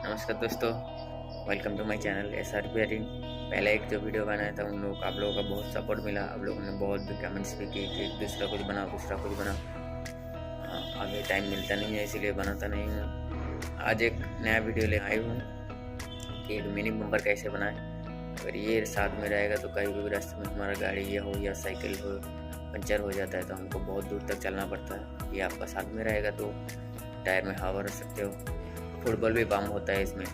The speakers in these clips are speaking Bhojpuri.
नमस्कार दोस्तों, वेलकम टू माय चैनल SR रिपेयरिंग। पहले एक जो वीडियो बनाया था आप लोगों का बहुत सपोर्ट मिला। आप लोगों ने बहुत कमेंट्स भी की कि दूसरा कुछ बनाओ। आगे टाइम मिलता नहीं है इसीलिए बनाता नहीं हूँ। आज एक नया वीडियो ले आई हूँ कि एक मिनी बम्पर कैसे बनाएं। अगर ये साथ में रहेगा तो कहीं भी रास्ते में हमारा गाड़ी या हो या साइकिल हो पंचर हो जाता है तो हमको बहुत दूर तक चलना पड़ता है। ये आपका साथ में रहेगा तो टायर में हवा रख सकते हो। फुटबॉल भी पंप होता है इसमें।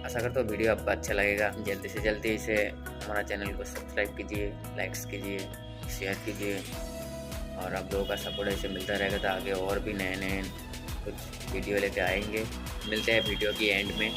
आशा करता हूँ वीडियो आपको अच्छा लगेगा। जल्दी से जल्दी इसे हमारा चैनल को सब्सक्राइब कीजिए, लाइक्स कीजिए, शेयर कीजिए और आप लोगों का सपोर्ट ऐसे मिलता रहेगा तो आगे और भी नए कुछ वीडियो लेके आएंगे। मिलते हैं वीडियो की एंड में।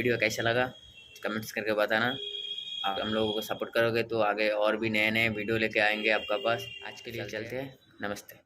वीडियो कैसा लगा कमेंट्स करके बताना। आप हम लोगों को सपोर्ट करोगे तो आगे और भी नए नए वीडियो लेके आएंगे आपका पास। आज के लिए चलते हैं, नमस्ते।